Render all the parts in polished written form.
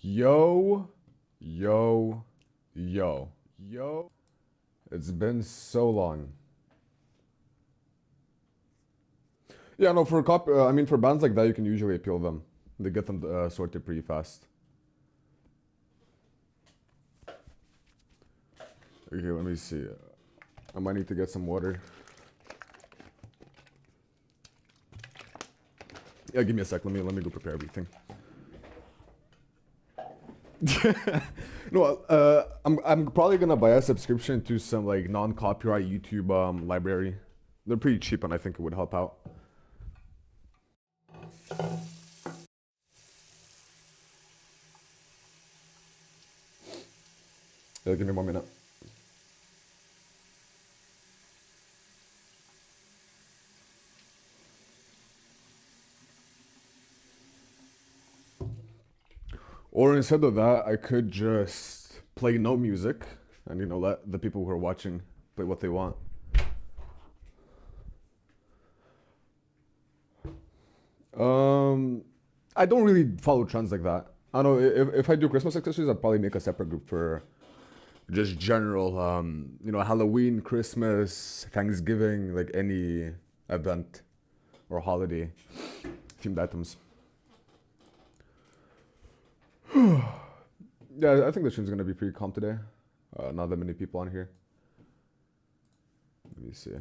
Yo, yo, yo. It's been so long. Yeah, no, for I mean, for bands like that, you can usually appeal them. They get them sorted pretty fast. Okay, let me see. I might need to get some water. Yeah, give me a sec. Let me go prepare everything. No, I'm probably gonna buy a subscription to some like non-copyright YouTube library. They're pretty cheap, and I think it would help out. Yeah, give me 1 minute. Or instead of that, I could just play no music and let the people who are watching play what they want. Um, I don't really follow trends like that. I don't know if I do Christmas accessories, I'd probably make a separate group for just general, Halloween, Christmas, Thanksgiving, like any event or holiday themed items. Yeah, I think the stream's gonna be pretty calm today. Not that many people on here. Let me see.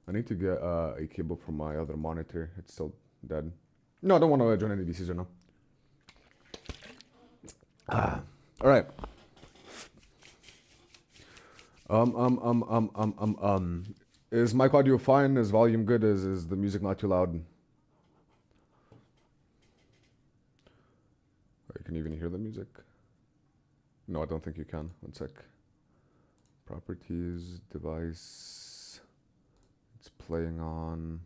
I need to get a cable from my other monitor. It's still dead. No, I don't want to join any VCs right now. All right. Is mic audio fine? Is volume good? Is the music not too loud? You can even hear the music. No, I don't think you can. One sec. Properties, device. It's playing on.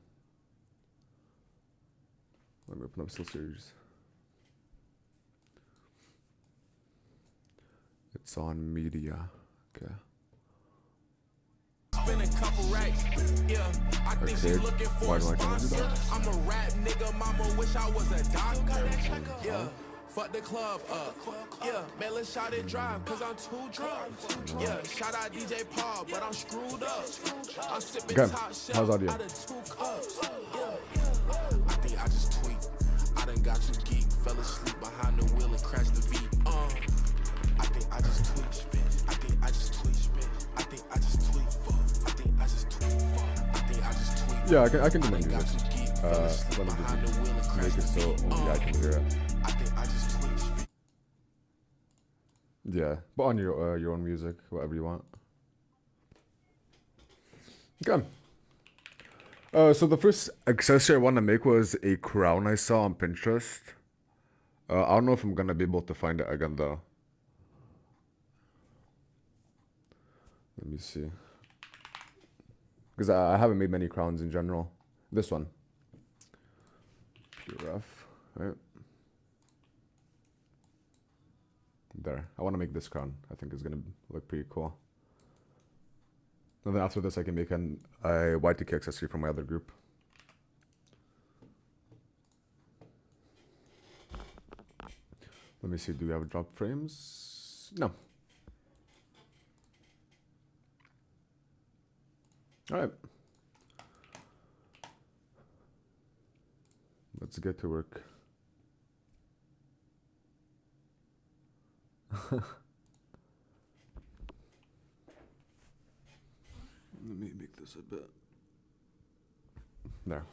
Let me open up SteelSeries. It's on media. Okay. Spend a couple racks, yeah. I think Okay. she's looking for a sponsor. I'm a rap nigga, mama wish I was a doctor. Yeah, fuck the club up. Yeah, man, let's shot it dry, cause I'm too drunk. Yeah, shout out DJ Paul, but I'm screwed up. I'm sipping Okay. top How's shelf audio? out of 2 cups. Yeah, I think I just tweet. I done got too geek, fell asleep behind the wheel and crashed the V. I think I just tweet. I think I just tweet. I think I just tweet. I think I just tweet. I think I just tweet. Yeah, I can do my music. Let me just make it so only I can hear it. I think I just tweet. Yeah, but on your own music, whatever you want. Okay. So the first accessory I want to make was a crown I saw on Pinterest. I don't know if I'm gonna be able to find it again though. Let me see. Because I haven't made many crowns in general. This one. Pure rough. Right. There. I want to make this crown. I think it's gonna look pretty cool. And then after this, I can make a Y2K accessory from my other group. Let me see. Do we have drop frames? No. All right. Let's get to work. Let me make this a bit. There.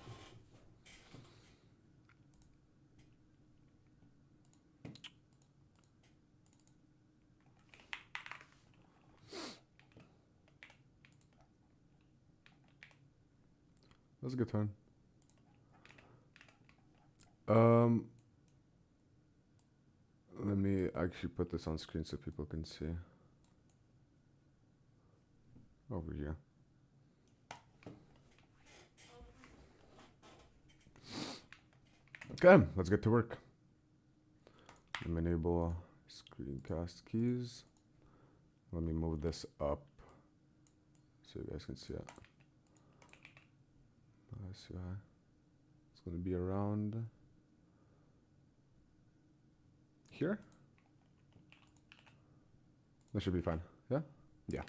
That's a good turn. Let me actually put this on screen so people can see. Over here. Okay, let's get to work. Let me enable screencast keys. Let me move this up so you guys can see it. Let's see. It's gonna be around here. That should be fine. Yeah? Yeah.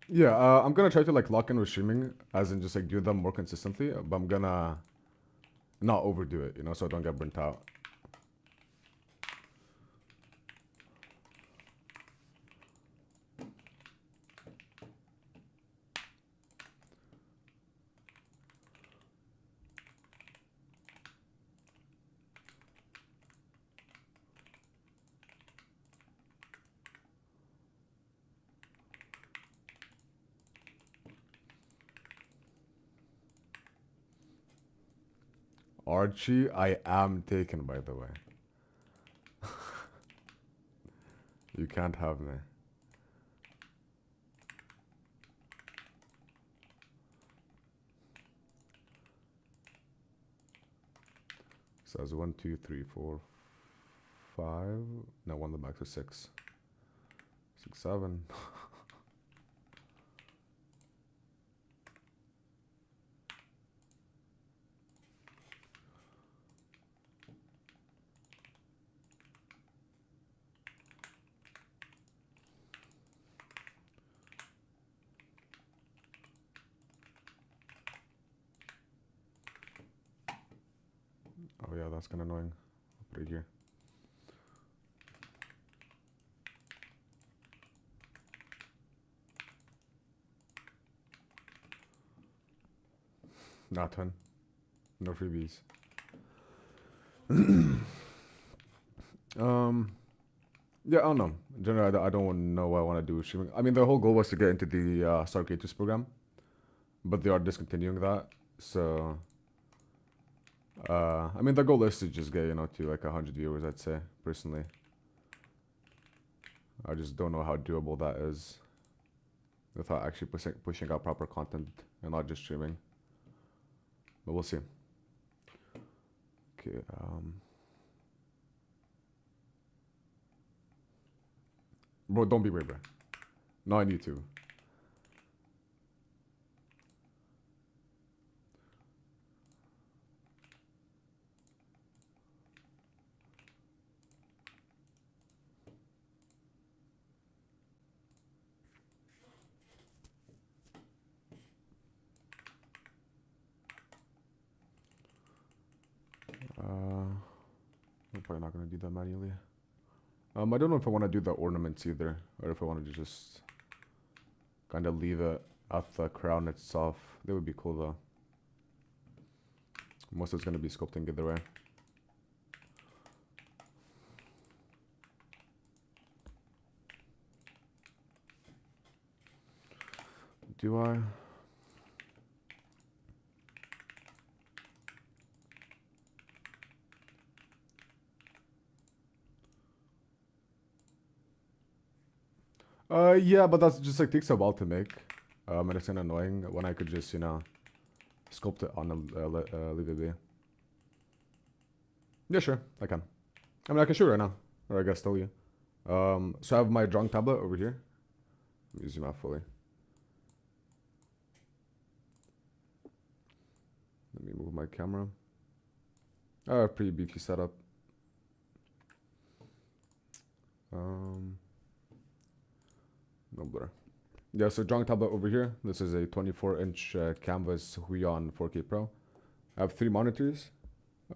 Yeah, I'm gonna try to like lock in with streaming, as in just like do them more consistently, but I'm gonna not overdo it, you know, so I don't get burnt out. Archie, I am taken, by the way. You can't have me. So that's 1, 2, 3, 4, 5. No, one the max is 6. 6, 7. Oh yeah, that's kind of annoying. I'll put it here. Not 10. No freebies. Yeah, I don't know. Generally, I don't know what I want to do with streaming. I mean, the whole goal was to get into the Star Creators program, but they are discontinuing that. So, I mean, the goal is to just get, you know, to like 100 viewers, I'd say, personally. I just don't know how doable that is without actually pushing out proper content and not just streaming. But we'll see. Okay, bro, don't be weird, bro. Not on YouTube. I'm probably not gonna do that manually. I don't know if I want to do the ornaments either, or if I want to just kind of leave it at the crown itself. They would be cool though. Most of it's gonna be sculpting either way. Do I? Yeah, but that's just like takes a while to make. And it's kind of annoying when I could just, you know, sculpt it on a leave it be. Yeah, sure, I can. I mean, I can show you right now, or I guess tell you. So I have my drawing tablet over here. Let me zoom out fully. Let me move my camera. Pretty beefy setup. No blur. Yeah, so drawing tablet over here. This is a 24-inch canvas Huion 4K Pro. I have 3 monitors.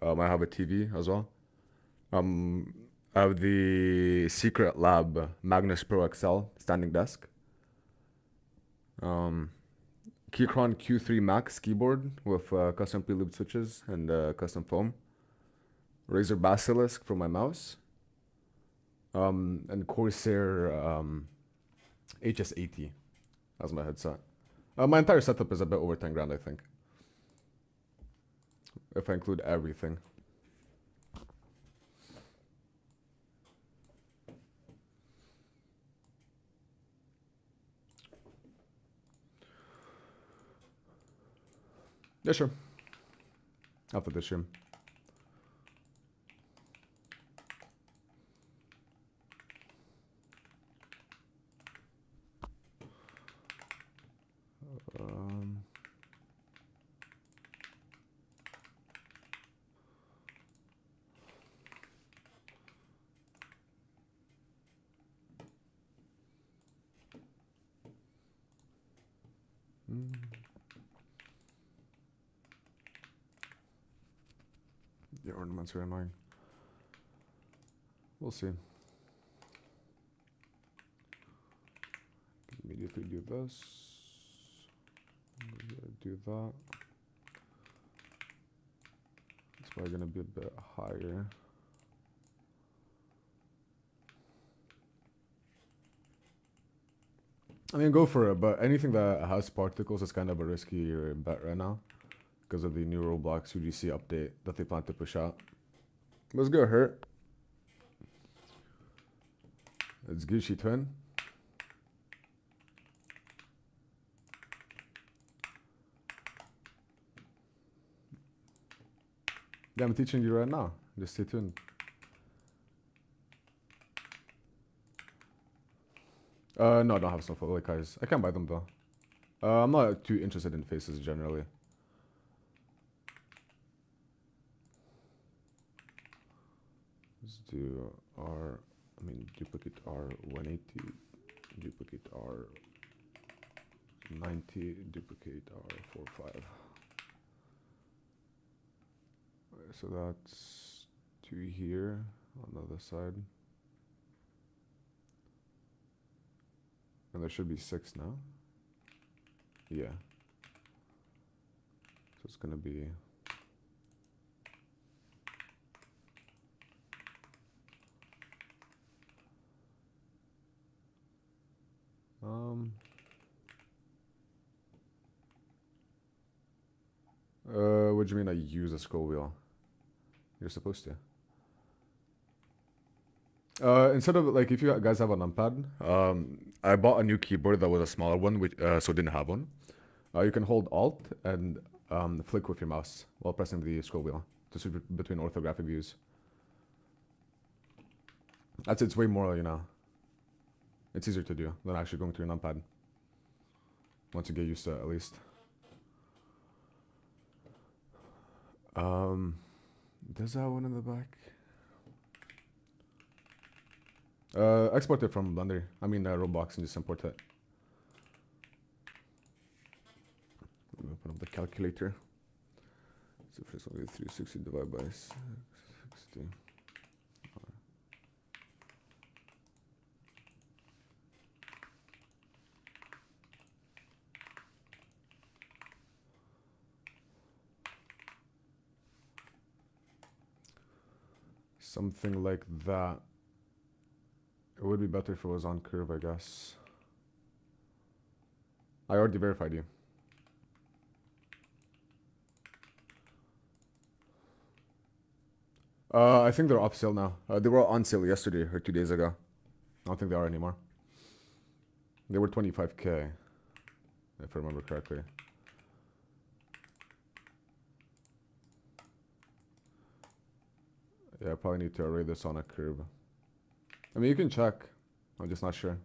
I have a TV as well. I have the Secret Lab Magnus Pro XL standing desk. Keychron Q3 Max keyboard with custom prelooped switches and custom foam. Razer Basilisk for my mouse. And Corsair HS80 as my headset. My entire setup is a bit over 10 grand, I think, if I include everything. Yeah, sure. After this stream. Um, the ornaments are annoying. We'll see. Immediately do this. Do that. It's probably gonna be a bit higher. I mean, go for it, but anything that has particles is kind of a risky bet right now because of the new Roblox UGC update that they plan to push out. Let's go hurt. It's Gucci Twin. Yeah, I'm teaching you right now. Just stay tuned. No, I don't have snowflake like guys. I can buy them though. I'm not too interested in faces generally. Let's do R, I mean duplicate R180, duplicate R90, duplicate R45. So that's 2 here on the other side. And there should be 6 now. Yeah. So it's gonna be what do you mean I use a scroll wheel? You're supposed to. Instead of like, if you guys have a numpad, I bought a new keyboard that was a smaller one, which so didn't have one. You can hold Alt and flick with your mouse while pressing the scroll wheel to switch between orthographic views. It's way more, you know, it's easier to do than actually going through your numpad. Once you get used to it, at least. Does that one in the back? Export it from Blender. I mean, Roblox, and just import it. Let me open up the calculator. So first one, 360 divided by 660. Something like that. It would be better if it was on curve, I guess. I already verified you. I think they're off sale now. They were on sale yesterday or 2 days ago. I don't think they are anymore. They were 25K, if I remember correctly. Yeah, I probably need to array this on a curve. I mean, you can check. I'm just not sure.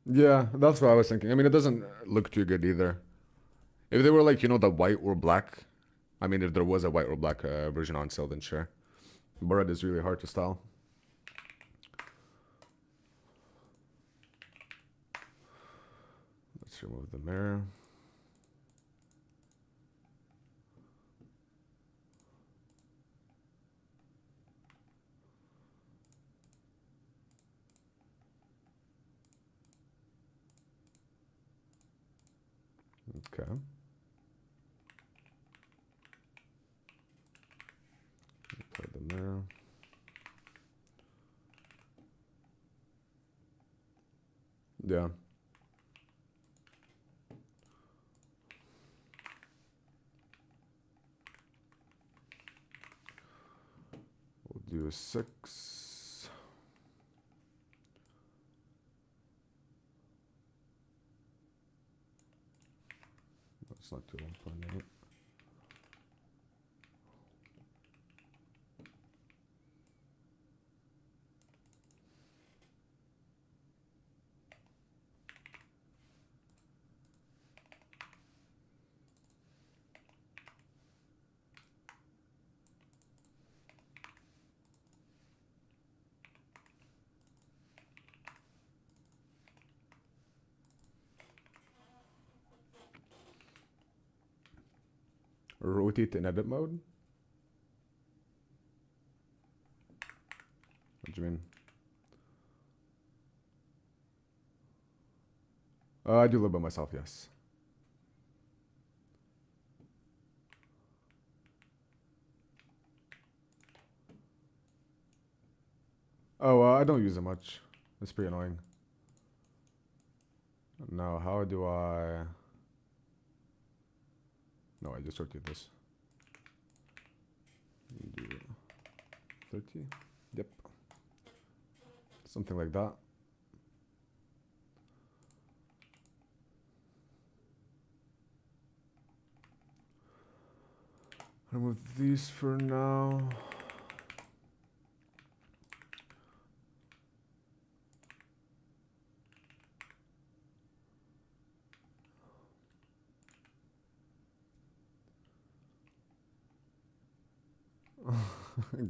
Yeah, that's what I was thinking. I mean, it doesn't look too good either. If they were like, you know, the white or black, I mean, if there was a white or black version on sale, then sure. But red is really hard to style. Let's remove the mirror. Okay. Apply the mirror. Yeah. We'll do a 6. It's not too 1.8. Rotate in edit mode? What do you mean? I do a little bit myself, yes. Oh, I don't use it much. It's pretty annoying. Now, how do I... No, I just rotate this. Do 30? Yep. Something like that. Remove these for now.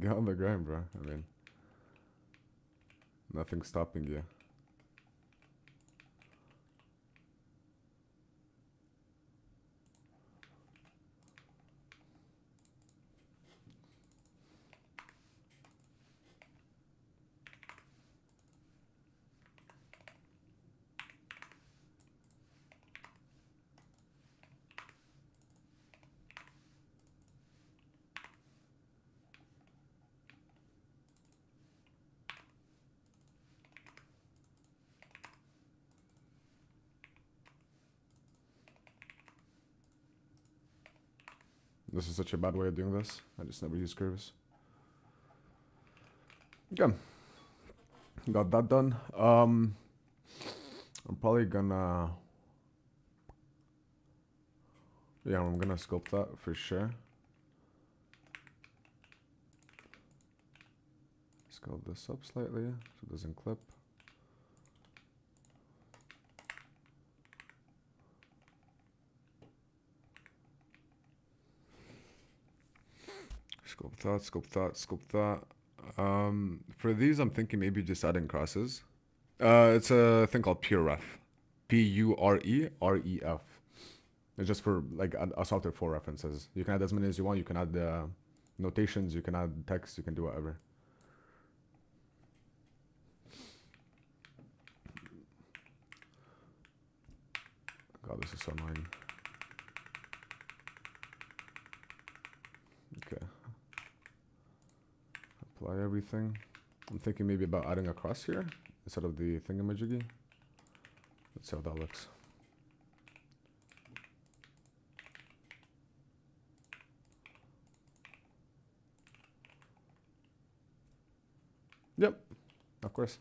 Get on the grind, bro. I mean, nothing's stopping you. This is such a bad way of doing this. I just never use curves. Okay. Got that done. I'm probably gonna... Yeah, I'm gonna sculpt that for sure. Sculpt this up slightly so it doesn't clip. Sculpt that, sculpt that, sculpt that. For these, I'm thinking maybe just adding crosses. It's a thing called PureRef. P-U-R-E-R-E-F. It's just for like a software for references. You can add as many as you want. You can add notations. You can add text. You can do whatever. God, this is so annoying. Okay. Apply everything. I'm thinking maybe about adding a cross here instead of the thingamajiggy. Let's see how that looks. Yep, of course.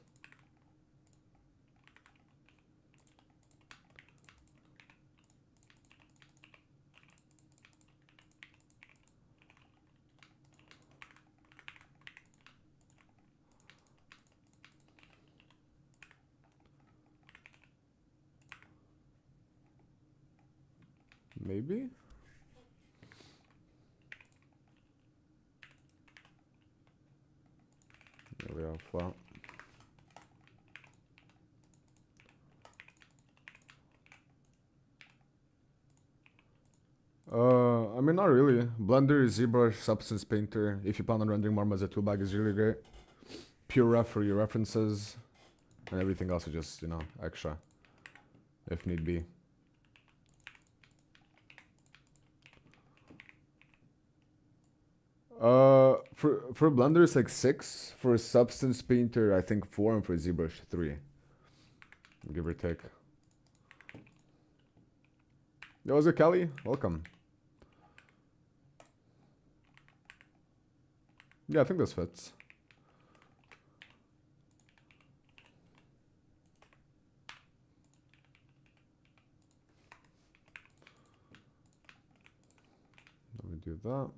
Maybe? There we are, flat. I mean, not really. Blender, ZBrush, Substance Painter. If you plan on rendering more as a toolbag is really great. PureRef for your references. And everything else is just, you know, extra. If need be. For Blender it's like 6. For Substance Painter, I think 4, and for ZBrush 3. Give or take. Yo, what's it, Kelly? Welcome. Yeah, I think this fits. that.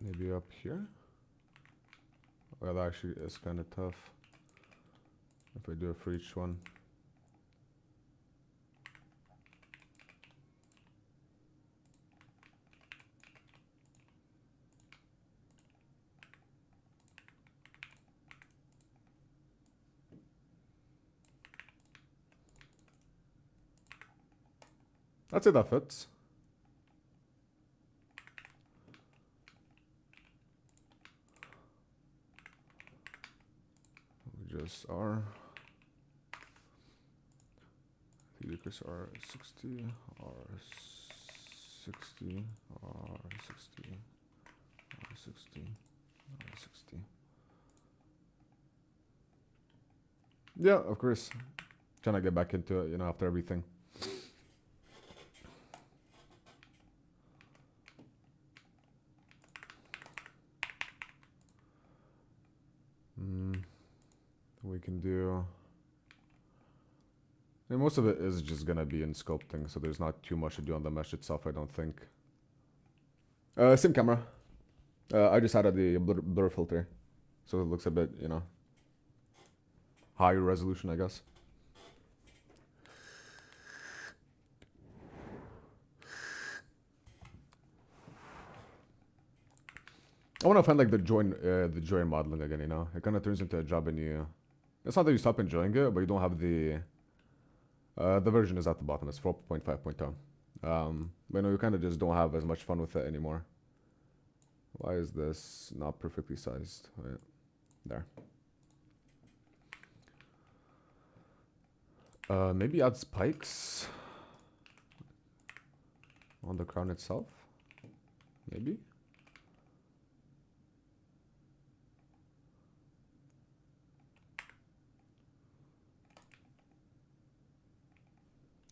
Maybe up here. Well, that actually is kind of tough if I do it for each one. I'd say that fits. We just are. Lucas R60, R60, R60, R60, R60. Yeah, of course. Trying to get back into it, you know, after everything. We can do. And most of it is just gonna be in sculpting, so there's not too much to do on the mesh itself, I don't think. Same camera. I just added the blur filter, so it looks a bit, you know, higher resolution, I guess. I want to find like the joy in modeling again, you know? It kind of turns into a job and you... It's not that you stop enjoying it, but you don't have the version is at the bottom, it's 4.5.0. But you know, you kind of just don't have as much fun with it anymore. Why is this not perfectly sized? Right. There. Maybe add spikes on the crown itself? Maybe?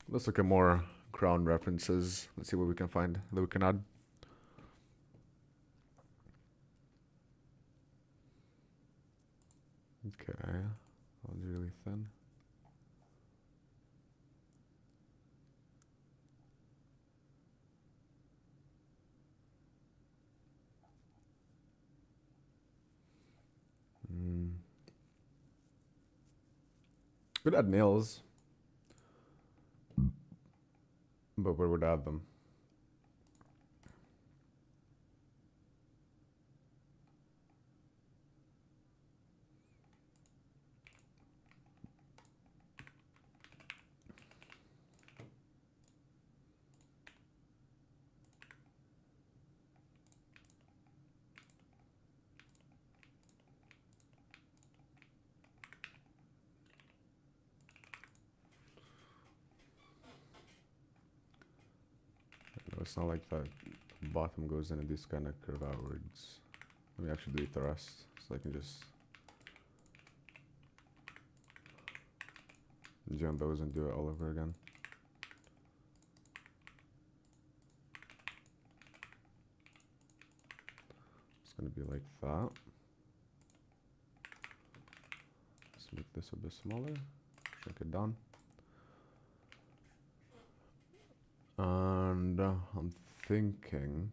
Let's look at more crown references. Let's see what we can find that we can add. Okay, that was really thin. Could add nails. But where would I add them? It's not like that bottom goes in and these kind of curve outwards. Let me actually delete the rest so I can just join those and do it all over again. It's going to be like that. Let's make this a bit smaller, shrink it down. And I'm thinking,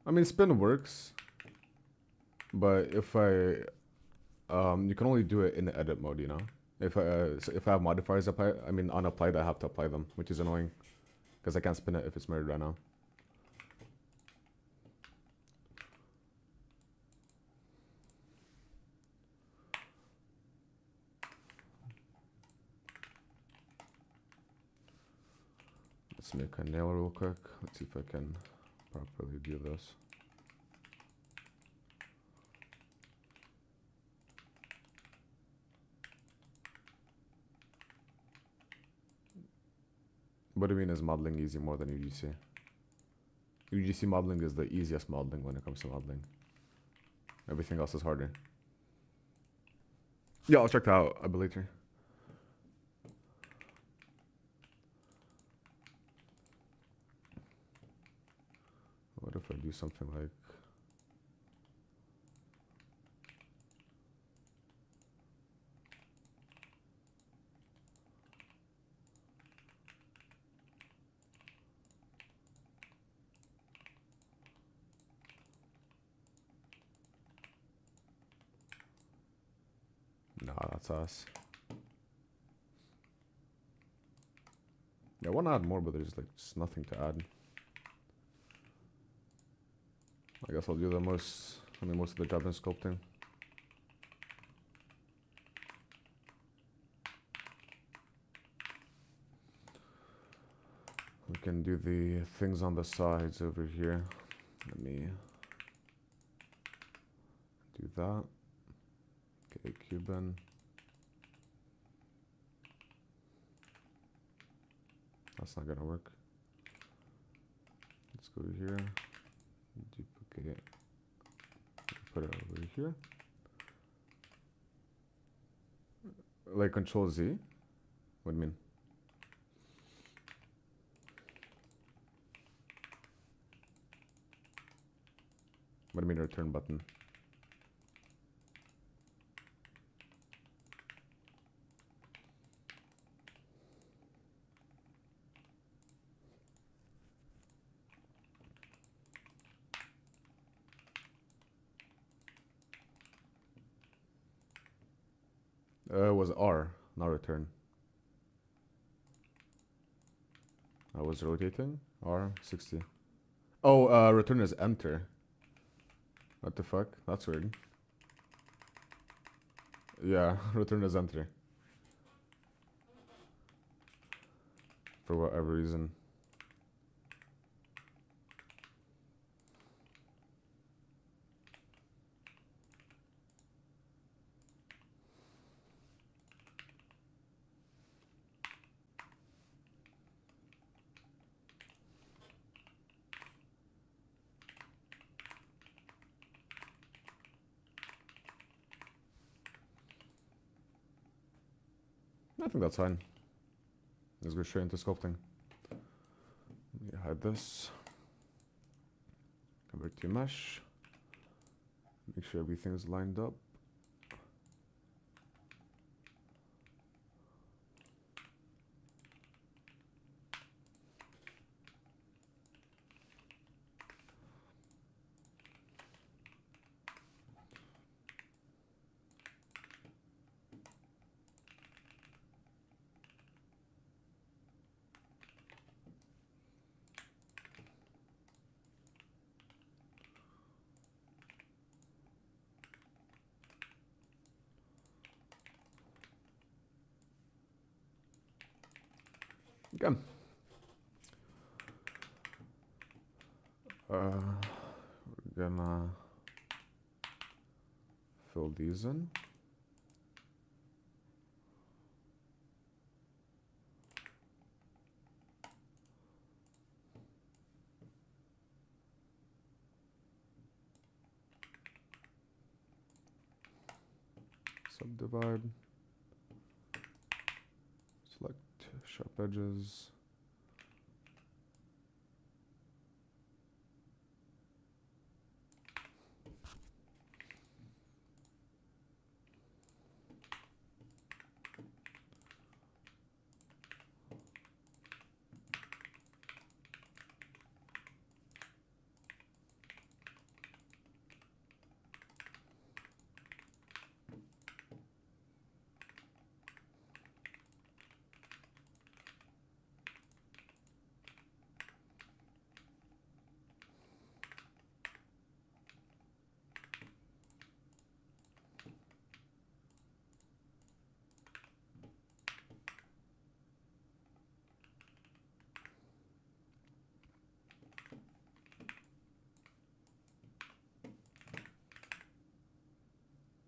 I mean, spin works, but if I, you can only do it in the edit mode, you know. If I have modifiers applied, I mean unapplied, I have to apply them, which is annoying, because I can't spin it if it's mirrored right now. Let's make a nail real quick. Let's see if I can properly do this. What do you mean is modeling easy more than UGC? UGC modeling is the easiest modeling when it comes to modeling. Everything else is harder. Yeah, I'll check that out a bit later. What if I do something like Nah, that's us. Yeah, I want to add more, but there's like just nothing to add. I guess I'll do most of the job in sculpting. We can do the things on the sides over here. Let me do that. Okay, Cuban. That's not gonna work. Let's go here. Duplicate. Put it over here. Like Control Z. What do you mean? What do you mean return button? It was R, not return. I was rotating. R60. Oh, return is enter. What the fuck? That's weird. Yeah, return is enter. For whatever reason. I think that's fine. Let's go straight into sculpting. Let me hide this. Convert to mesh. Make sure everything's lined up. Okay. We're gonna fill these in. Subdivide. Select sharp edges.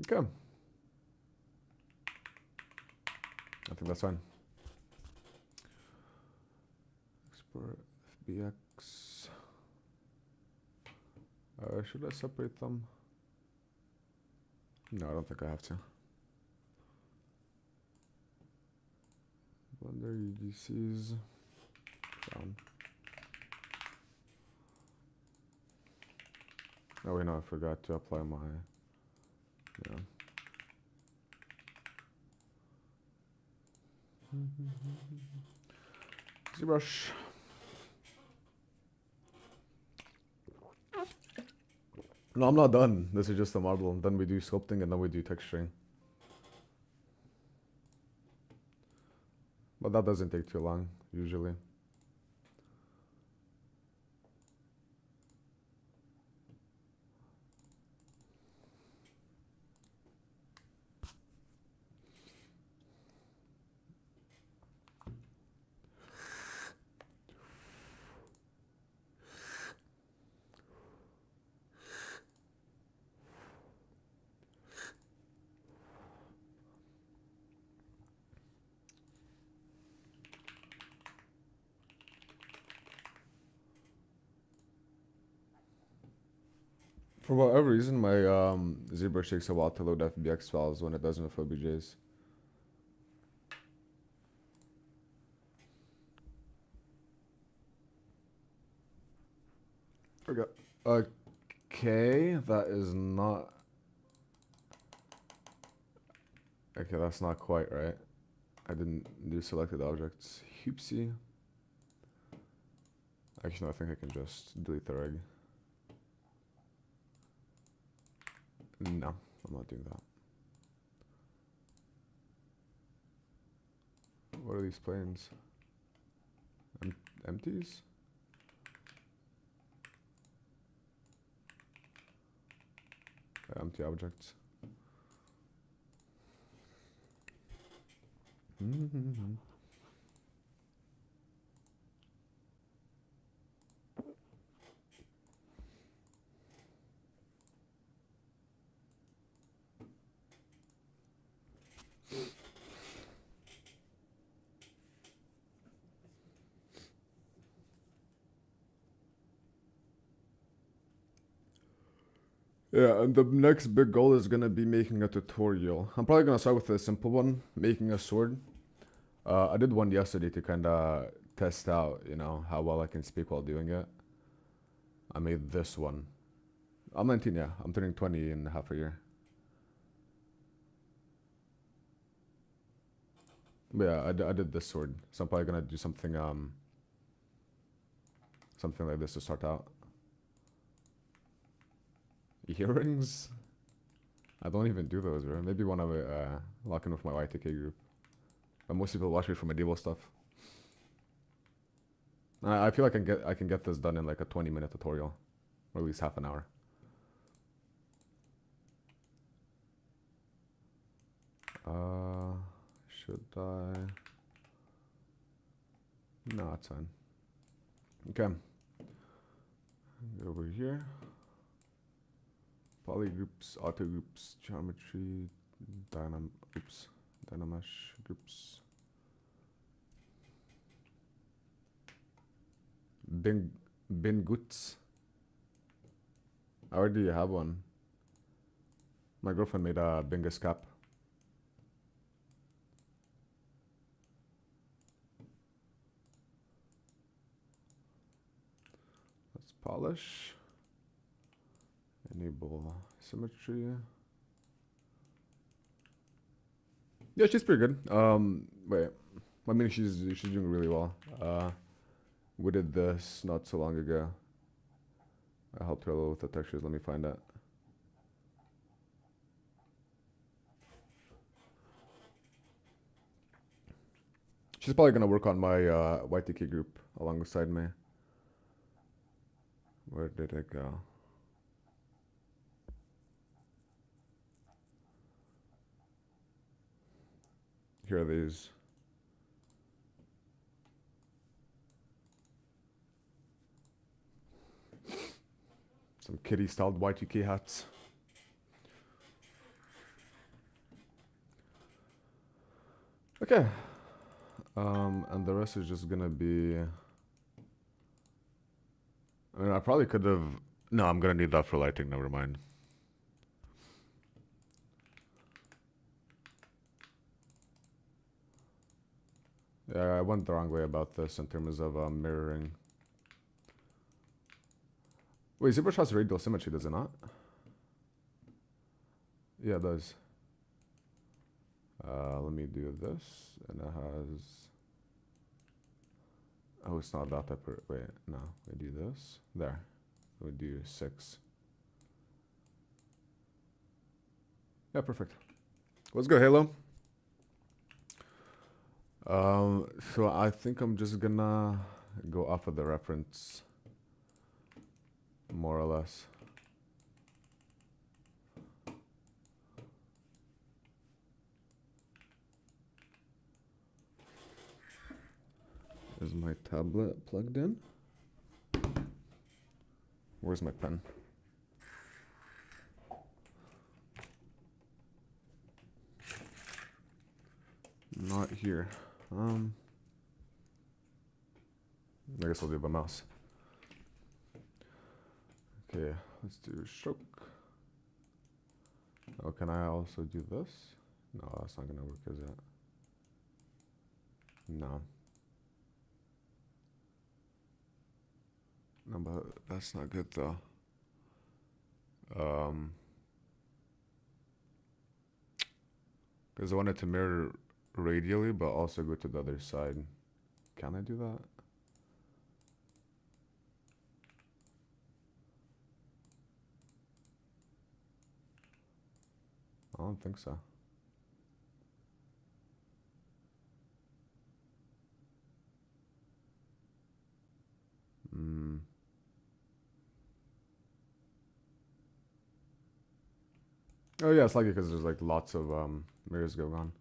Okay. I think that's fine. Export FBX. Should I separate them? No, I don't think I have to. Blender UGCs. Down. Oh wait, no, I forgot to apply my. Yeah. ZBrush. No, I'm not done. This is just a marble. Then we do sculpting and then we do texturing. But that doesn't take too long, usually. For whatever reason, my ZBrush takes a while to load FBX files when it doesn't with OBJs. Forgot. Okay, that is not. Okay, that's not quite right. I didn't do selected objects. Hoopsie. Actually, no, I think I can just delete the reg. No, I'm not doing that. What are these planes? Empties? Empty objects. Yeah, and the next big goal is gonna be making a tutorial. I'm probably gonna start with a simple one, making a sword. I did one yesterday to kind of test out, you know, how well I can speak while doing it. I made this one. I'm 19, yeah. I'm turning 20 in half a year. But yeah, I did this sword. So I'm probably gonna do something something like this to start out. Earrings? I don't even do those, bro. Maybe when I lock in with my YTK group. But most people watch me for medieval stuff. I feel like I can get this done in like a 20-minute tutorial, or at least half an hour. Should I? No, it's fine. Okay. Go over here. Polygroups, auto groups, geometry, dynamesh groups. Bin goods. I already have one. My girlfriend made a Bingus cap. Let's polish. Enable symmetry. Yeah, she's pretty good. Wait. I mean, she's doing really well. We did this not so long ago. I helped her a little with the textures. Let me find that. She's probably gonna work on my YTK group alongside me. Where did it go? Here are these. Some kitty-styled Y2K hats. Okay. And the rest is just gonna be... I mean, I probably could have... No, I'm gonna need that for lighting, never mind. Yeah, I went the wrong way about this in terms of mirroring. Wait, ZBrush has radial symmetry, does it not? Yeah, it does. Let me do this, and it has... Oh, it's not that type of... Wait, no. We do this. There. We do 6. Yeah, perfect. Let's go, Halo. So I think I'm just gonna go off of the reference, more or less. Is my tablet plugged in? Where's my pen? Not here. I guess I'll do it by mouse. Okay, let's do stroke. Oh, can I also do this? No, that's not gonna work, is it? No. No, but that's not good though. Because I want it to mirror radially, but also go to the other side. Can I do that? I don't think so. Oh yeah, it's lucky because there's like lots of mirrors going on.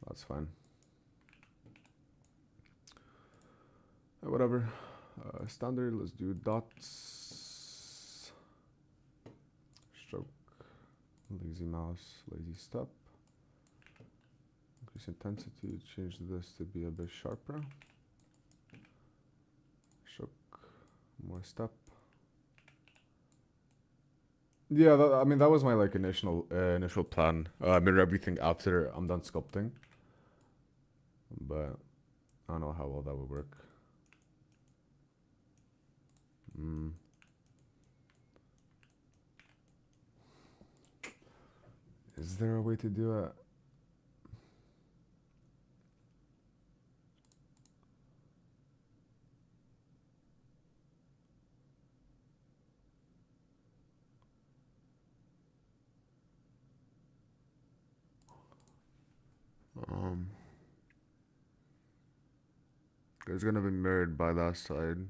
That's fine. Whatever. Standard, let's do dots. Stroke. Lazy mouse, lazy step. Increase intensity, change this to be a bit sharper. Stroke, more step. Yeah, I mean that was my like initial plan. Mirror everything after I'm done sculpting, but I don't know how well that would work. Is there a way to do it? It's gonna be mirrored by that side.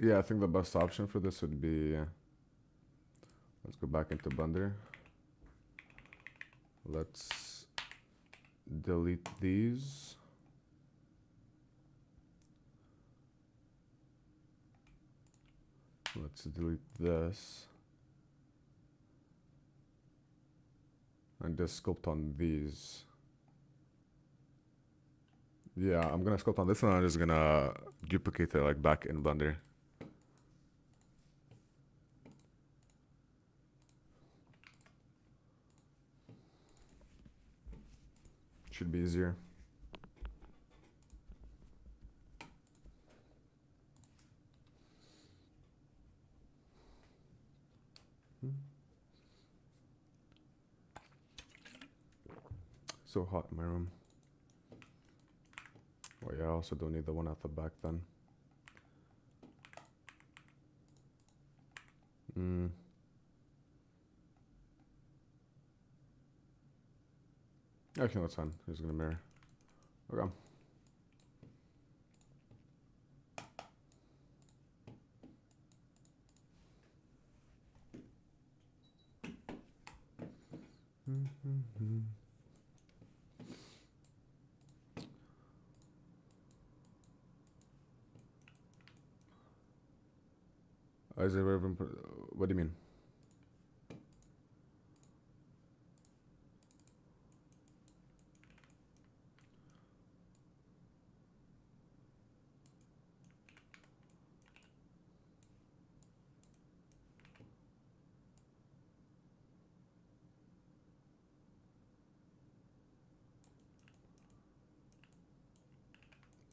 Yeah, I think the best option for this would be, let's go back into Blender. Let's delete these. Let's delete this. And just sculpt on these. Yeah, I'm gonna sculpt on this one. I'm just gonna duplicate it like back in Blender. Should be easier. So hot in my room. Oh yeah, I also don't need the one at the back then. Actually, that's fine. I'm just gonna mirror. Okay. Is it even? What do you mean?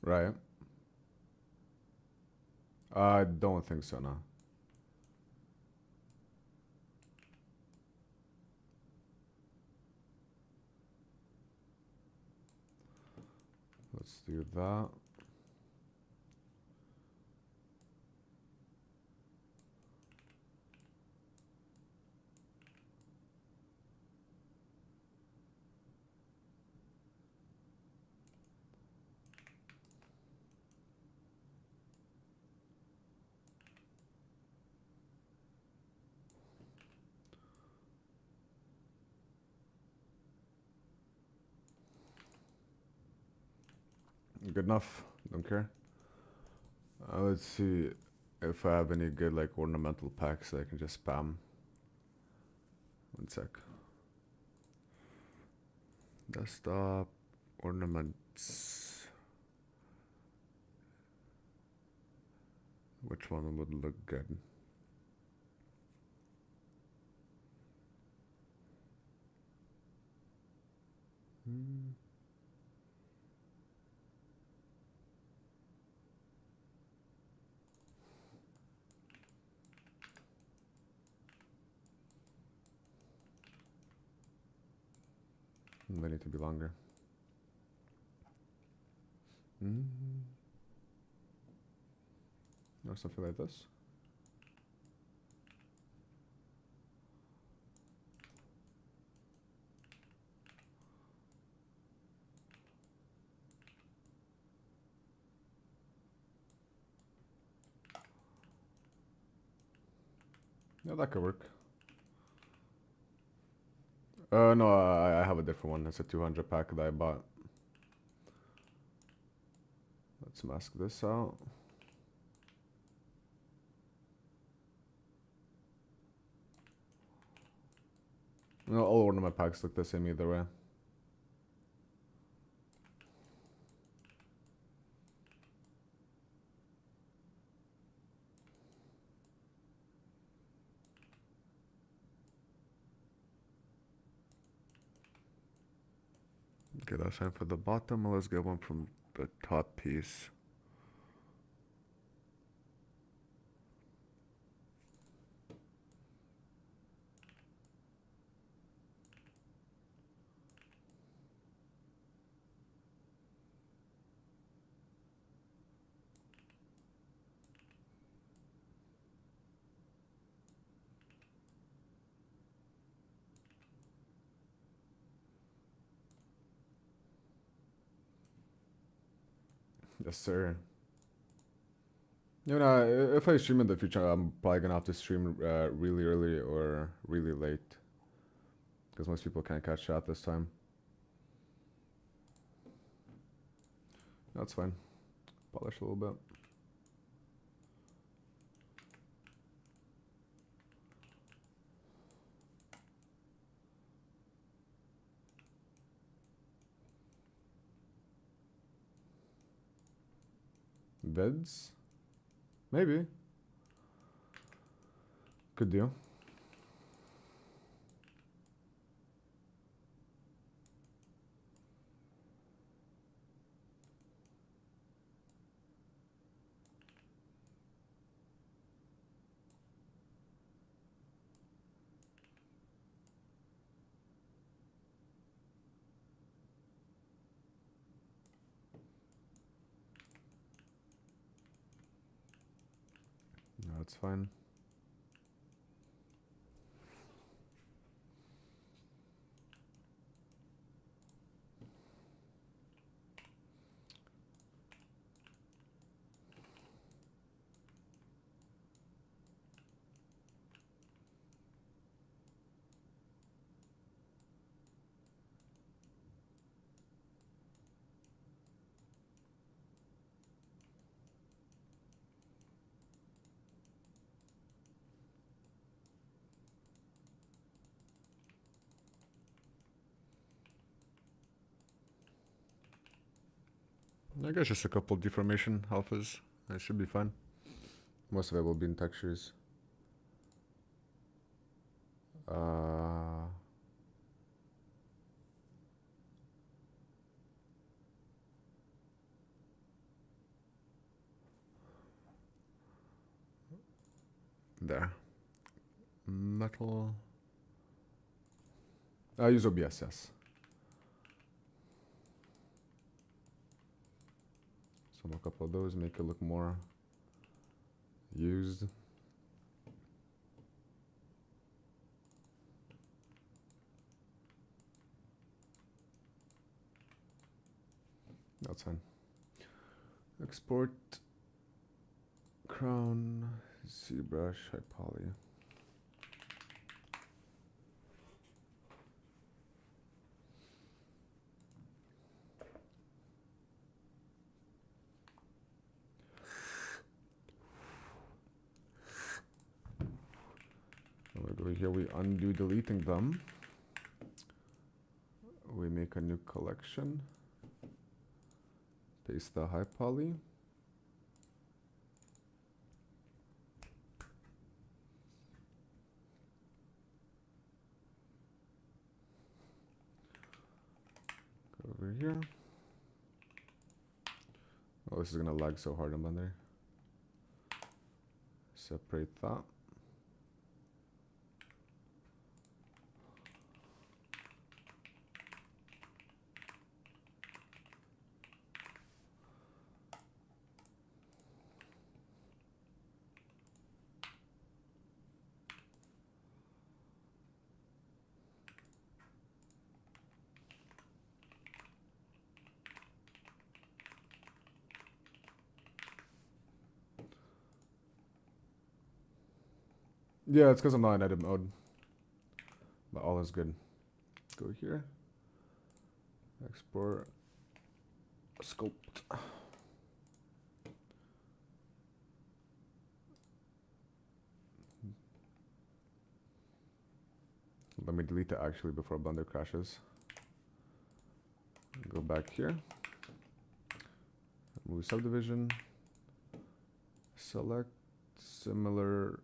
Right. I don't think so, no. Let's do that. Good enough. Don't care. Let's see if I have any good like ornamental packs that I can just spam. One sec. Desktop ornaments. Which one would look good? They need to be longer. Or something like this. Yeah, that could work. No, I have a different one. It's a 200 pack that I bought. Let's mask this out. No, all ornament packs look the same either way. Okay, that's fine for the bottom. Let's get one from the top piece. Yes, sir. You know, if I stream in the future, I'm probably gonna have to stream really early or really late, because most people can't catch chat this time. That's fine. Polish a little bit. Vids? Maybe. Good deal. No, it's fine. I guess just a couple deformation alphas. It should be fine. Most of it will be in textures. There. Metal. I use OBS, yes. So a couple of those, make it look more used. That's fine. Export. Crown. ZBrush. High poly. Over here we undo deleting them. We make a new collection. Paste the high poly. Go over here. Oh, this is gonna lag so hard on Blender. Separate that. Yeah, it's because I'm not in edit mode. But all is good. Go here. Export. Sculpt. Let me delete it actually before Blender crashes. Go back here. Move subdivision. Select similar.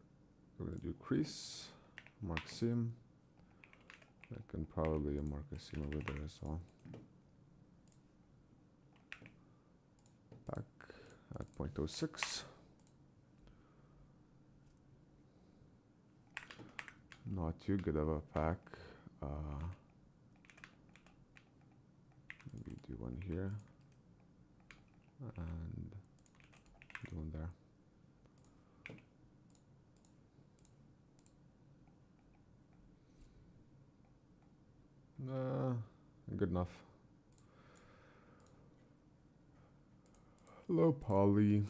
We're gonna do crease. Mark seam. I can probably mark a seam over there as well. Back at 0.06. Not too good of a pack. Maybe do one here and do one there. Good enough. Low poly.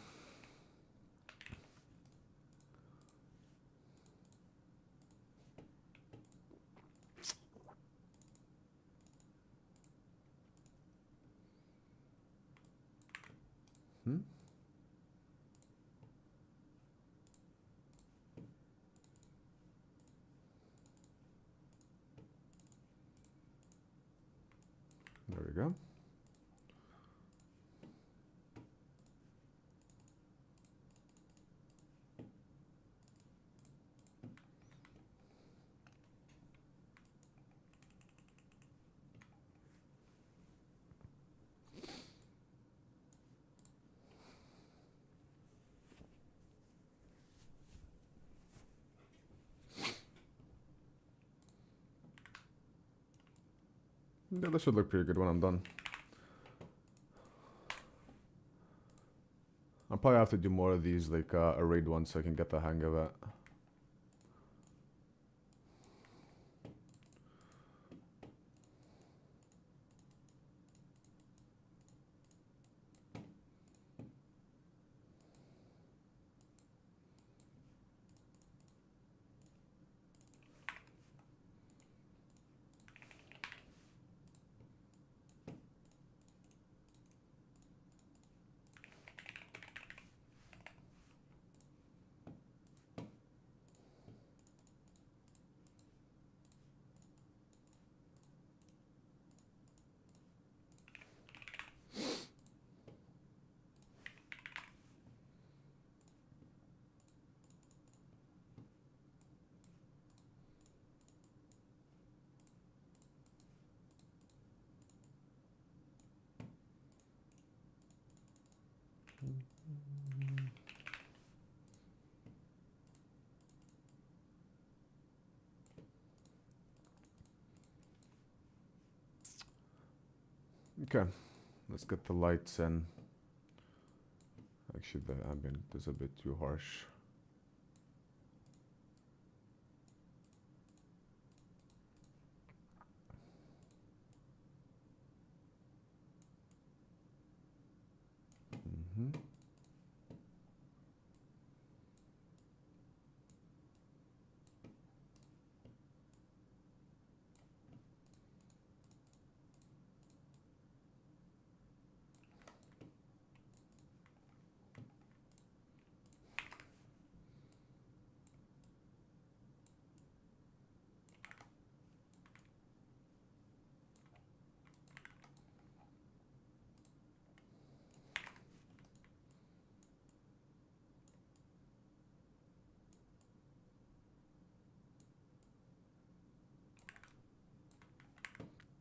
There we go. Yeah, that should look pretty good when I'm done. I'll probably have to do more of these, like arrayed ones, so I can get the hang of it. Okay, let's get the lights in. Actually, the ambient is a bit too harsh.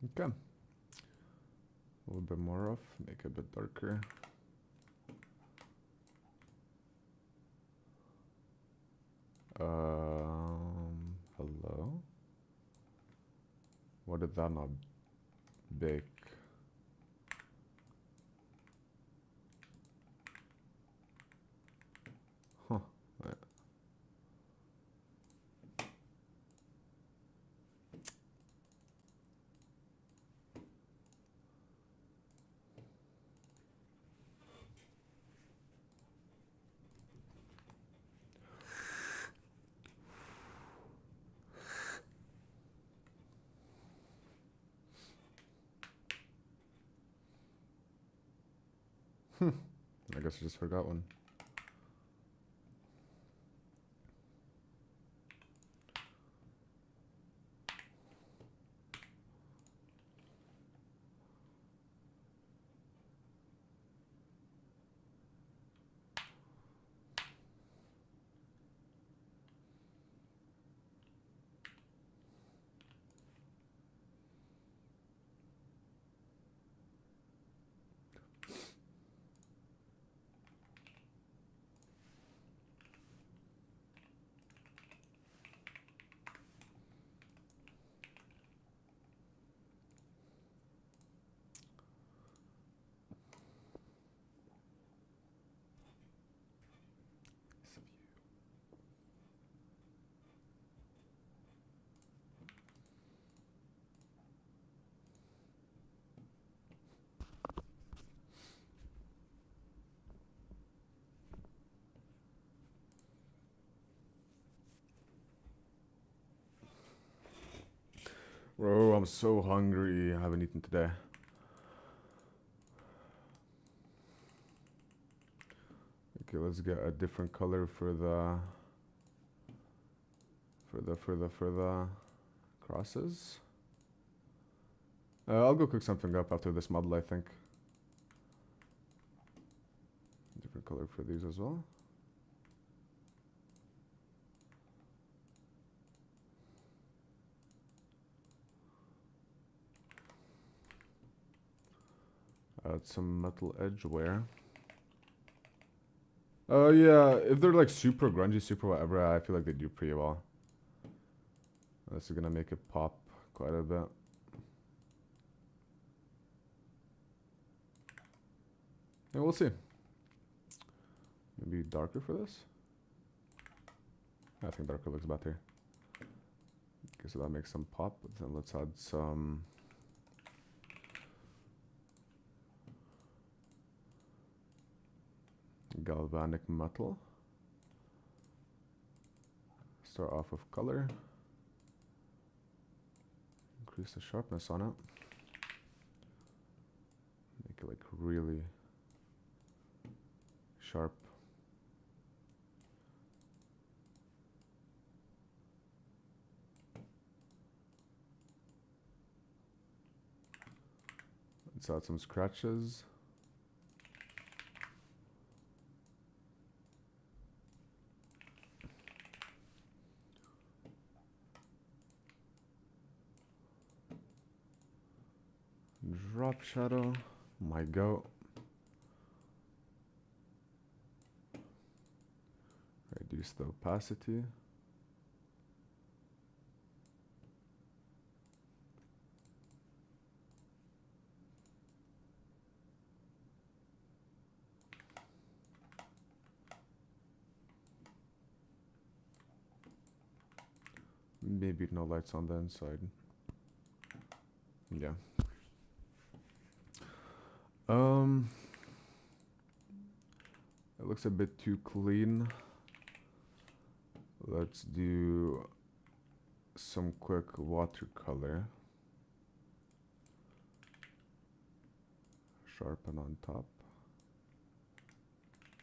Okay. A little bit more off, make it a bit darker. Hello? What did that not bake? Huh. Right. I guess I just forgot one. Bro, I'm so hungry. I haven't eaten today. Okay, let's get a different color for the crosses. I'll go cook something up after this model, I think. Different color for these as well. Add some metal edge wear. Yeah, if they're like super grungy, super whatever, I feel like they do pretty well. This is gonna make it pop quite a bit. And we'll see. Maybe darker for this? I think darker looks better. Okay, so that makes some pop. But then let's add some galvanic metal. Start off with color. Increase the sharpness on it. Make it like really sharp. Let's add some scratches. Drop shadow, my goat. Reduce the opacity. Maybe no lights on the inside. Yeah. It looks a bit too clean. Let's do some quick watercolor. Sharpen on top.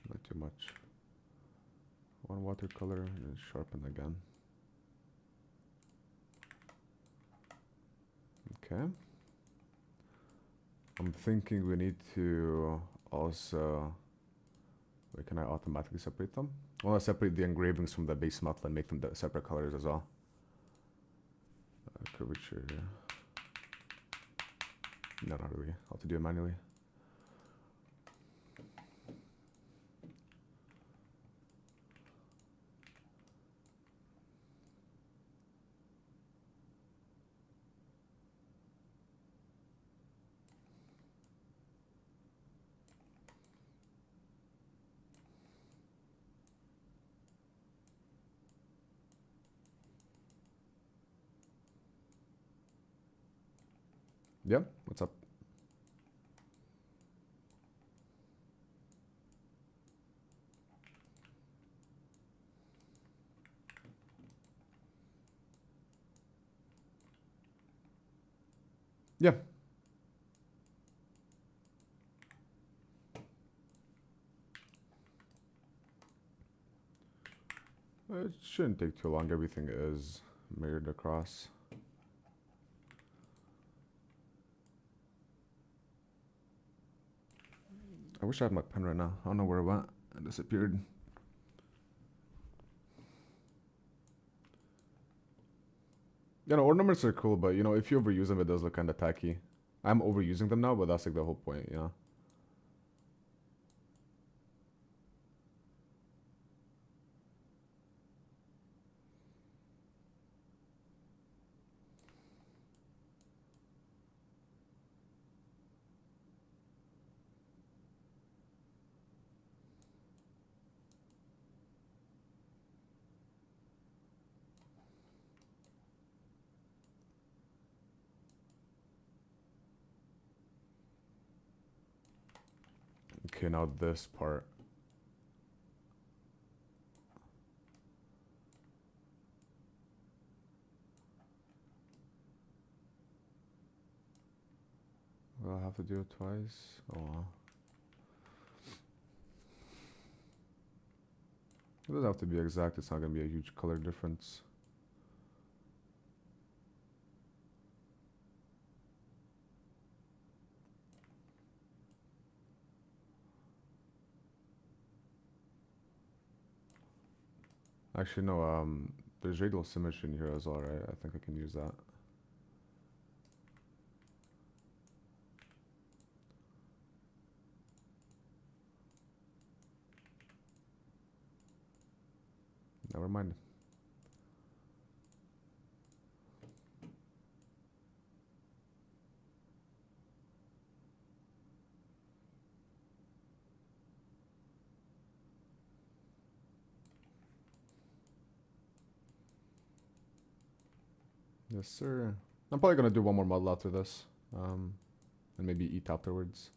Not too much. One watercolor and then sharpen again. Okay. I'm thinking we need to also... Wait, can I automatically separate them? I want to separate the engravings from the base metal and make them separate colors as well. Curvature here. No, not really. I'll have to do it manually. Yeah, what's up? Yeah. It shouldn't take too long. Everything is mirrored across. I wish I had my pen right now. I don't know where it went. It disappeared. You know, ornaments are cool, but you know, if you overuse them, it does look kind of tacky. I'm overusing them now, but that's like the whole point, you know? Okay, now this part. Will I have to do it twice? Oh wow. It doesn't have to be exact. It's not going to be a huge color difference. Actually, no, there's radial symmetry in here as well, right? I think I can use that. Never mind. Yes, sir. I'm probably going to do one more model after this. And maybe eat afterwards.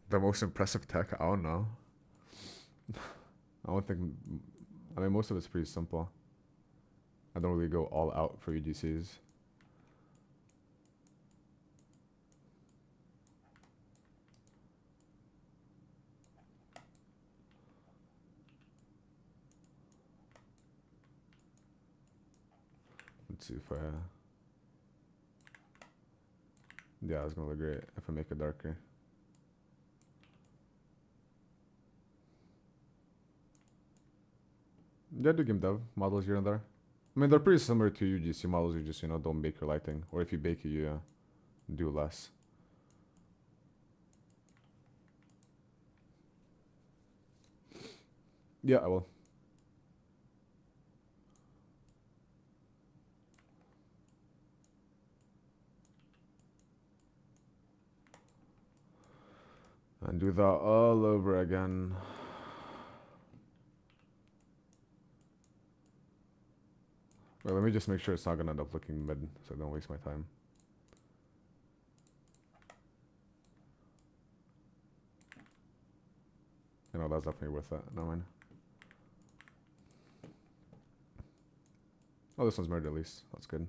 The most impressive tech? I don't know. I don't think... I mean, most of it's pretty simple. I don't really go all out for UGCs. Let's see if I... Yeah, it's gonna look great if I make it darker. Yeah, do game dev models here and there. I mean, they're pretty similar to UGC models. You just, you know, don't bake your lighting. Or if you bake it, you do less. Yeah, I will. And do that all over again. Wait, let me just make sure it's not gonna end up looking mid, so I don't waste my time. You know, that's definitely worth it. Never mind. Oh, this one's mirrored at least. That's good.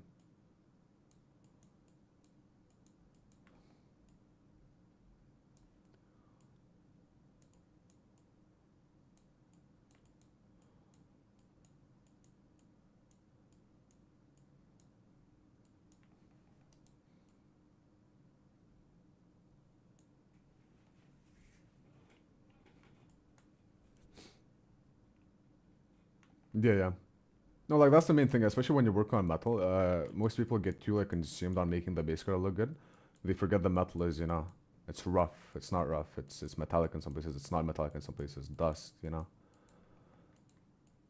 Yeah, yeah. No, like that's the main thing, especially when you work on metal. Most people get too like consumed on making the base card look good. They forget the metal is, it's rough. It's not rough. It's metallic in some places. It's not metallic in some places. Dust.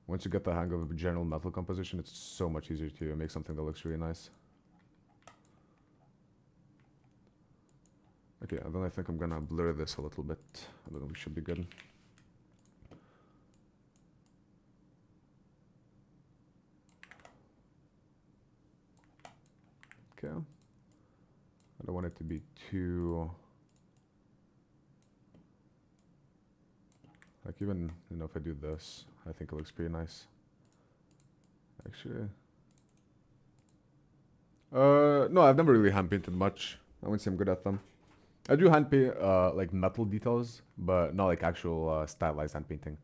Once you get the hang of a general metal composition, it's so much easier to make something that looks really nice. Okay, and then I think I'm gonna blur this a little bit, and then we should be good. Okay. I don't want it to be too... Like even, if I do this, I think it looks pretty nice. Actually... no, I've never really hand painted much. I wouldn't say I'm good at them. I do hand paint, like metal details, but not like actual stylized hand painting.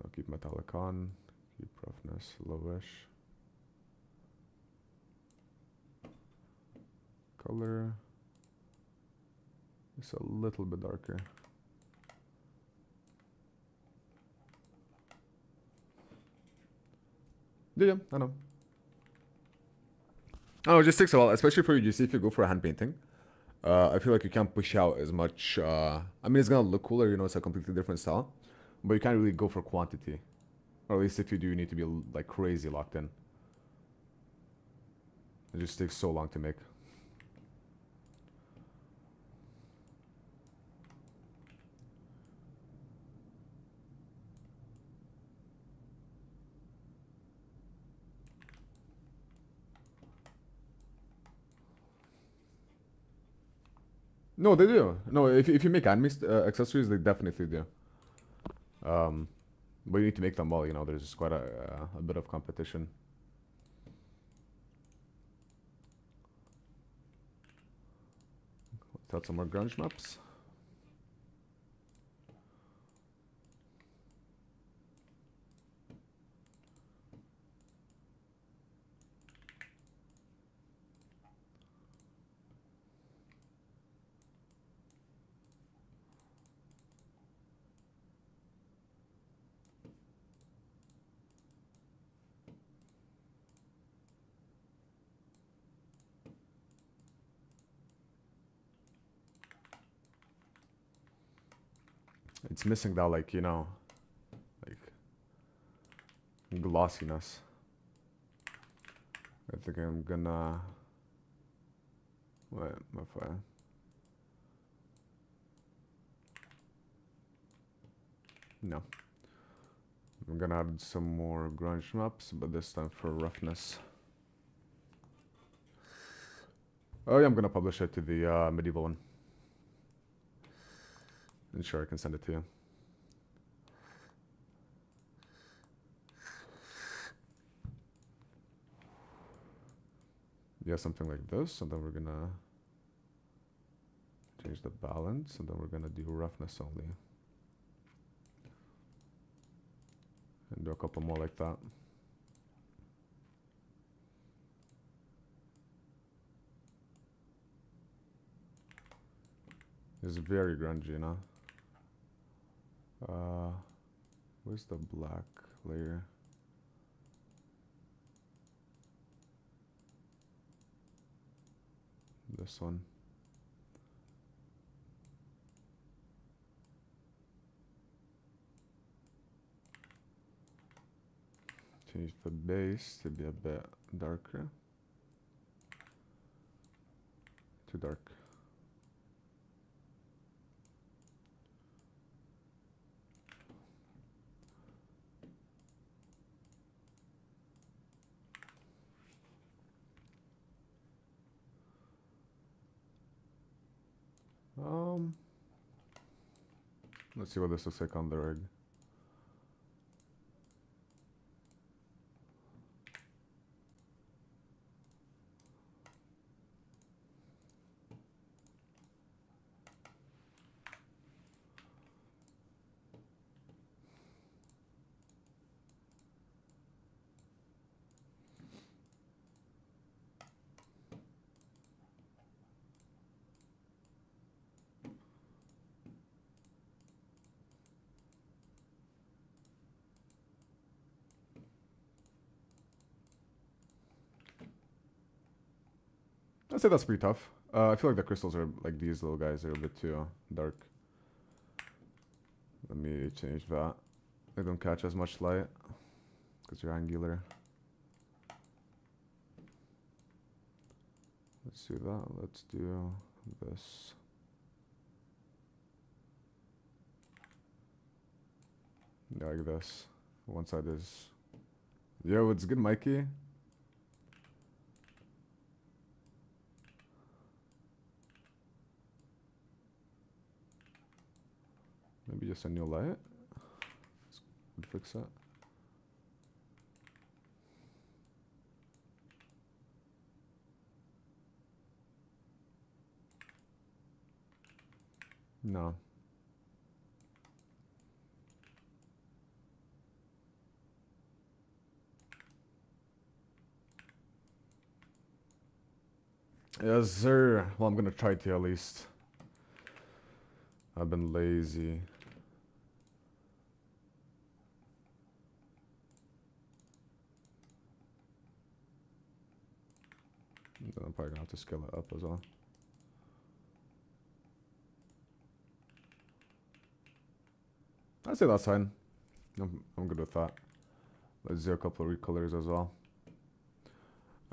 I'll keep metallic on, keep roughness lowish. Color, it's a little bit darker. Yeah, I know. Oh, it just takes a while, especially for UGC if you go for a hand painting. I feel like you can't push out as much. I mean, it's gonna look cooler, it's a completely different style, but you can't really go for quantity. Or at least if you do, you need to be like crazy locked in. It just takes so long to make. No, they do. No, if you make anime accessories, they definitely do. But you need to make them well. There's quite a bit of competition. Let's add some more grunge maps. It's missing that, like glossiness. I think I'm gonna... Wait, my fire. No. I'm gonna add some more grunge maps, but this time for roughness. Oh yeah, I'm gonna publish it to the medieval one. And sure, I can send it to you. Yeah, something like this, and then we're gonna change the balance, and then we're gonna do roughness only. And do a couple more like that. It's very grungy, where's the black layer? This one. Change the base to be a bit darker. Too dark. Let's see what this looks like on the rig. I'd say that's pretty tough. I feel like the crystals are like these little guys are a bit too dark. Let me change that. They don't catch as much light because you're angular. Let's do that. Let's do this. Yeah, like this. One side is... Yo, it's good, Mikey. Maybe just a new light. Let's fix that. No. Yes, sir. Well, I'm gonna try to at least. I've been lazy. I'm probably gonna have to scale it up as well. I'd say that's fine. I'm good with that. Let's do a couple of recolors as well.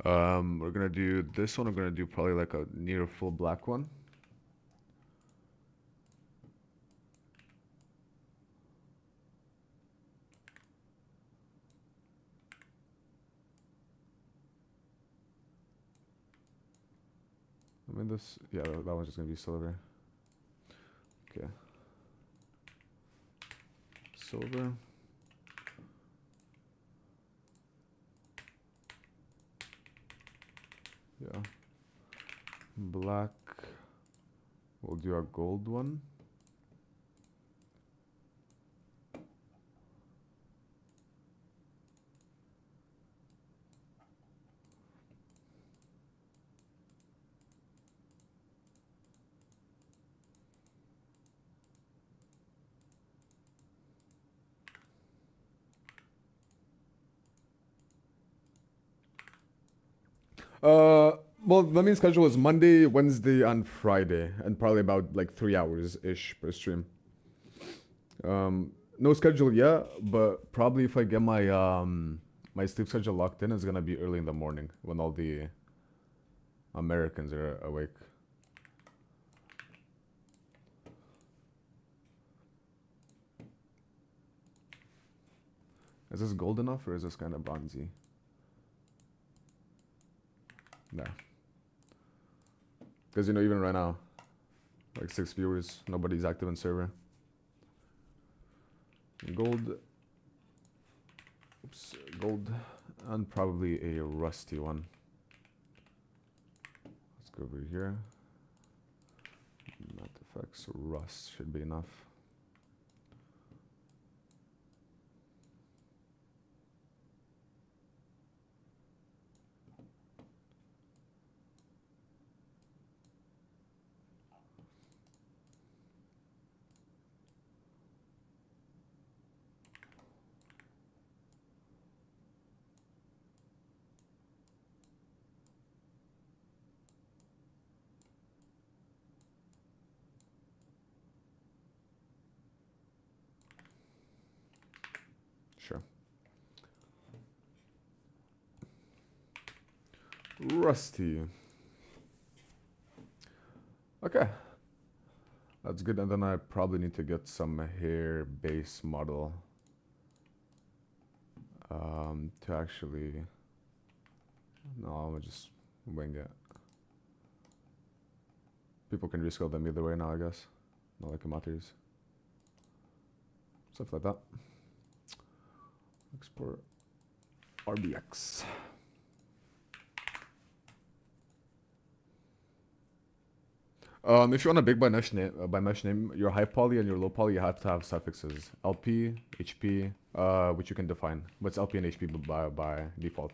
We're gonna do this one. We're gonna do probably like a near full black one. I mean this, yeah, that one's just gonna be silver. Okay. Silver. Yeah. Black. We'll do a gold one. Well, the main schedule is Monday, Wednesday, and Friday, and probably about like 3 hours ish per stream. No schedule yet, but probably if I get my my sleep schedule locked in, it's gonna be early in the morning when all the Americans are awake. Is this gold enough, or is this kind of bronzy? No. Because, you know, even right now, like 6 viewers, nobody's active in server. Gold. Oops, gold. And probably a rusty one. Let's go over here. Matte effects, rust should be enough. Sure. Rusty. Okay. That's good. And then I probably need to get some hair base model to actually... No, I'm gonna just wing it. People can rescale them either way now, I guess. Not like it matters. Stuff like that. Export RBX. If you want a big by mesh name, your high poly and your low poly, you have to have suffixes LP, HP, which you can define. But it's LP and HP by default.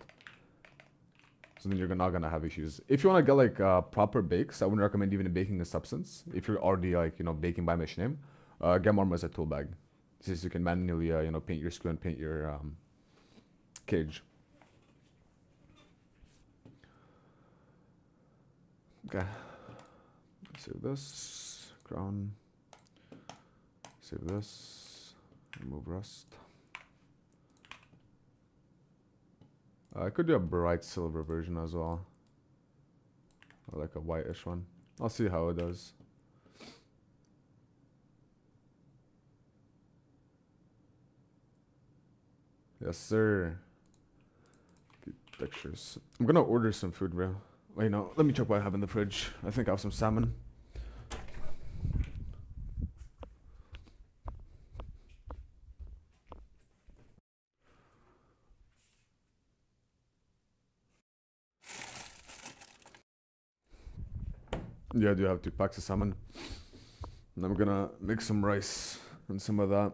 So then you're not gonna have issues. If you want to get like proper bakes, I wouldn't recommend even baking a substance. If you're already like, you know, baking by mesh name, get Marma as a tool bag. Since you can manually, you know, paint your screw and paint your cage. Okay. Save this. Crown. Save this. Remove rust. I could do a bright silver version as well. Or like a whitish one. I'll see how it does. Yes, sir. Good textures. I'm gonna order some food, bro. Wait, no. Let me check what I have in the fridge. I think I have some salmon. Yeah, I do have 2 packs of salmon. And I'm gonna make some rice and some of that.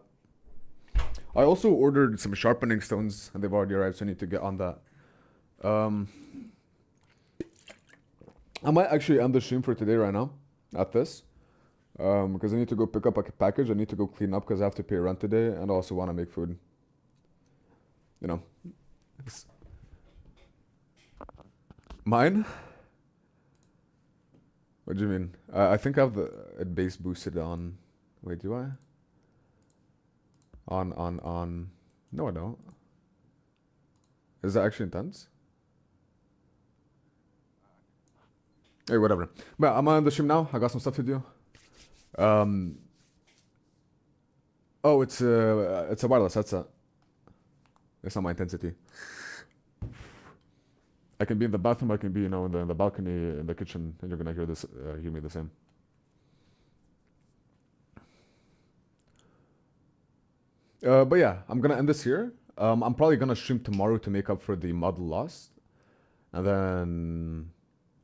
I also ordered some sharpening stones, and they've already arrived, so I need to get on that. I might actually end the stream for today right now, at this. Because I need to go pick up a package, I need to go clean up because I have to pay rent today, and I also want to make food. You know. Mine? What do you mean? I think I have the base boosted on. Wait, do I? On. No, I don't. Is that actually intense? Hey, whatever. But I'm on the stream now. I got some stuff to do. Oh, it's a wireless headset. It's not my intensity. I can be in the bathroom. I can be, in the balcony, in the kitchen, and you're gonna hear this, hear me the same. But yeah, I'm gonna end this here. I'm probably gonna stream tomorrow to make up for the model lost, and then,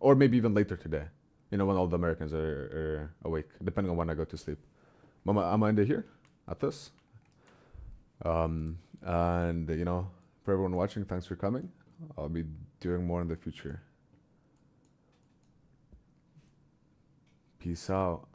or maybe even later today. When all the Americans are awake, depending on when I go to sleep. I'm gonna end it here, at this. And for everyone watching, thanks for coming. I'll be doing more in the future. Peace out.